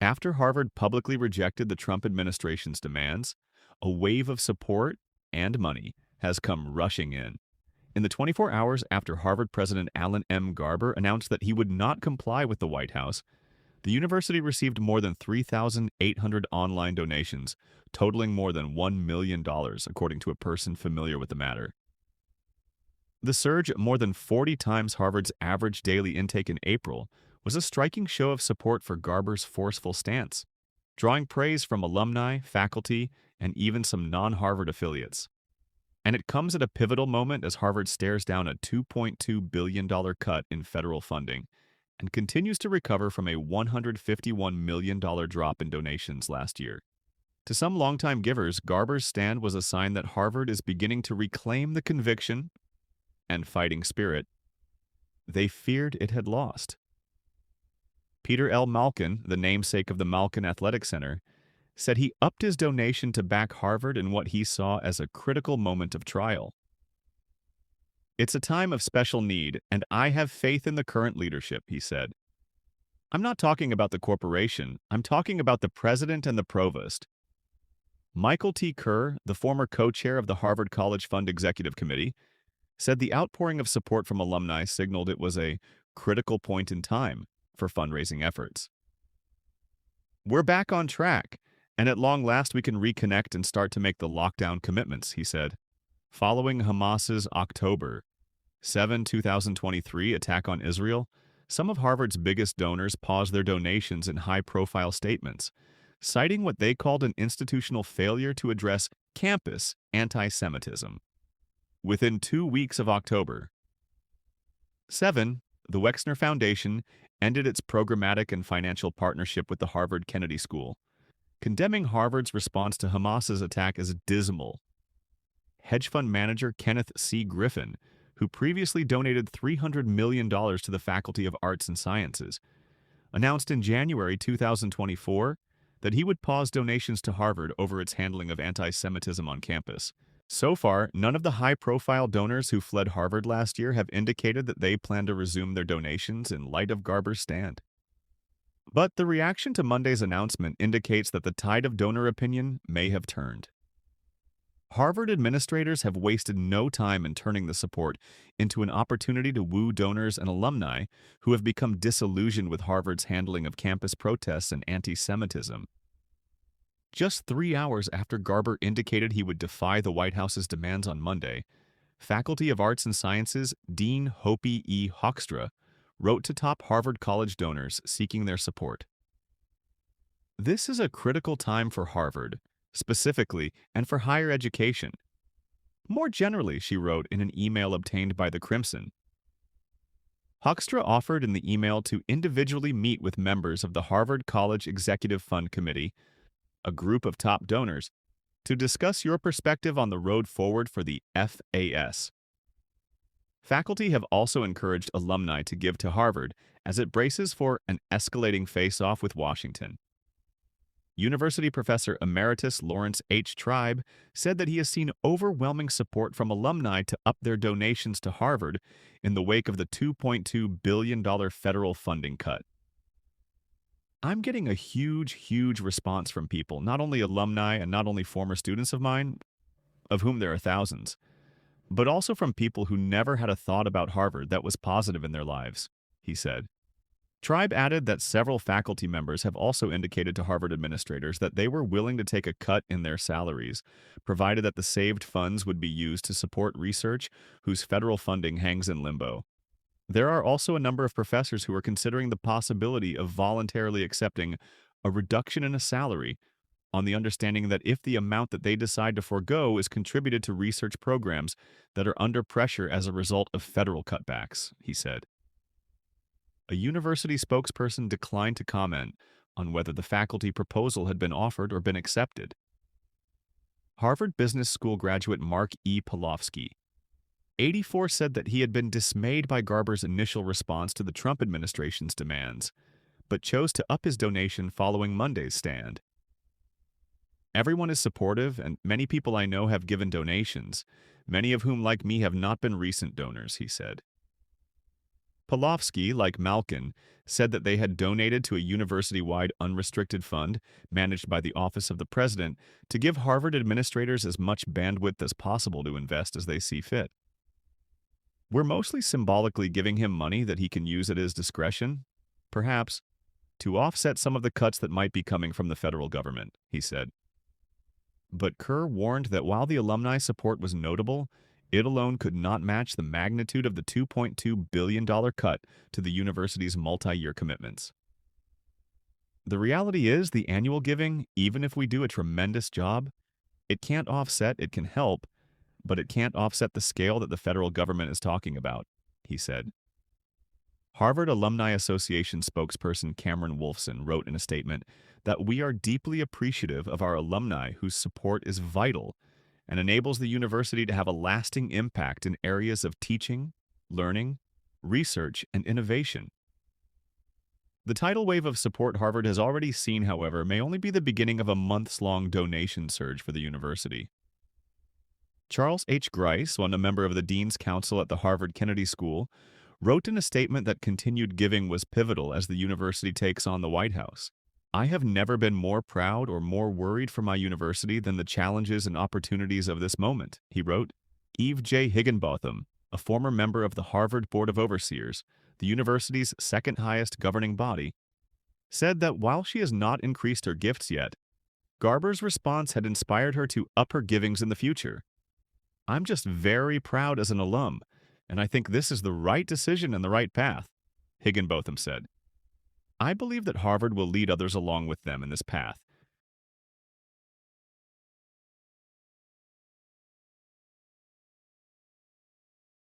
After Harvard publicly rejected the Trump administration's demands, a wave of support and money has come rushing in. In the 24 hours after Harvard President Alan M. Garber announced that he would not comply with the White House, the university received more than 3,800 online donations, totaling more than $1 million, according to a person familiar with the matter. The surge, more than 40 times Harvard's average daily intake in April, was a striking show of support for Garber's forceful stance, drawing praise from alumni, faculty, and even some non-Harvard affiliates. And it comes at a pivotal moment as Harvard stares down a $2.2 billion cut in federal funding and continues to recover from a $151 million drop in donations last year. To some longtime givers, Garber's stand was a sign that Harvard is beginning to reclaim the conviction and fighting spirit they feared it had lost. Peter L. Malkin, the namesake of the Malkin Athletic Center, said he upped his donation to back Harvard in what he saw as a critical moment of trial. "It's a time of special need, and I have faith in the current leadership," he said. "I'm not talking about the corporation, I'm talking about the president and the provost." Michael T. Kerr, the former co-chair of the Harvard College Fund Executive Committee, said the outpouring of support from alumni signaled it was a critical point in time for fundraising efforts. "We're back on track, and at long last we can reconnect and start to make the lockdown commitments," he said. Following Hamas's October 7, 2023 attack on Israel, some of Harvard's biggest donors paused their donations in high-profile statements, citing what they called an institutional failure to address campus anti-Semitism. Within 2 weeks of October 7, the Wexner Foundation ended its programmatic and financial partnership with the Harvard Kennedy School, condemning Harvard's response to Hamas's attack as dismal. Hedge fund manager Kenneth C. Griffin, who previously donated $300 million to the Faculty of Arts and Sciences, announced in January 2024 that he would pause donations to Harvard over its handling of anti-Semitism on campus. So far, none of the high-profile donors who fled Harvard last year have indicated that they plan to resume their donations in light of Garber's stand. But the reaction to Monday's announcement indicates that the tide of donor opinion may have turned. Harvard administrators have wasted no time in turning the support into an opportunity to woo donors and alumni who have become disillusioned with Harvard's handling of campus protests and anti-Semitism. Just 3 hours after Garber indicated he would defy the White House's demands on Monday, Faculty of Arts and Sciences Dean Hopi E. Hoekstra wrote to top Harvard College donors seeking their support. "This is a critical time for Harvard, specifically, and for higher education. More generally," she wrote in an email obtained by the Crimson. Hoekstra offered in the email to individually meet with members of the Harvard College Executive Fund Committee, a group of top donors, to discuss your perspective on the road forward for the FAS. Faculty have also encouraged alumni to give to Harvard as it braces for an escalating face-off with Washington. University professor emeritus Lawrence H. Tribe said that he has seen overwhelming support from alumni to up their donations to Harvard in the wake of the $2.2 billion federal funding cut. "I'm getting a huge response from people, not only alumni and not only former students of mine, of whom there are thousands, but also from people who never had a thought about Harvard that was positive in their lives," he said. Tribe added that several faculty members have also indicated to Harvard administrators that they were willing to take a cut in their salaries, provided that the saved funds would be used to support research whose federal funding hangs in limbo. There are also a number of professors who are considering the possibility of voluntarily accepting a reduction in a salary on the understanding that if the amount that they decide to forego is contributed to research programs that are under pressure as a result of federal cutbacks, he said. A university spokesperson declined to comment on whether the faculty proposal had been offered or been accepted. Harvard Business School graduate Mark E. Polofsky, 84, said that he had been dismayed by Garber's initial response to the Trump administration's demands, but chose to up his donation following Monday's stand. "Everyone is supportive, and many people I know have given donations, many of whom, like me, have not been recent donors," he said. Pavlovsky, like Malkin, said that they had donated to a university-wide unrestricted fund managed by the Office of the President to give Harvard administrators as much bandwidth as possible to invest as they see fit. We're mostly symbolically giving him money that he can use at his discretion, perhaps, to offset some of the cuts that might be coming from the federal government, he said. But Kerr warned that while the alumni support was notable, it alone could not match the magnitude of the $2.2 billion cut to the university's multi-year commitments. The reality is the annual giving, even if we do a tremendous job, it can't offset, it can help, but it can't offset the scale that the federal government is talking about, he said. Harvard Alumni Association spokesperson Cameron Wolfson wrote in a statement that we are deeply appreciative of our alumni whose support is vital and enables the university to have a lasting impact in areas of teaching, learning, research, and innovation. The tidal wave of support Harvard has already seen, however, may only be the beginning of a months-long donation surge for the university. Charles H. Grice, a member of the Dean's Council at the Harvard Kennedy School, wrote in a statement that continued giving was pivotal as the university takes on the White House. I have never been more proud or more worried for my university than the challenges and opportunities of this moment, he wrote. Eve J. Higginbotham, a former member of the Harvard Board of Overseers, the university's second highest governing body, said that while she has not increased her gifts yet, Garber's response had inspired her to up her givings in the future. I'm just very proud as an alum, and I think this is the right decision and the right path, Higginbotham said. I believe that Harvard will lead others along with them in this path,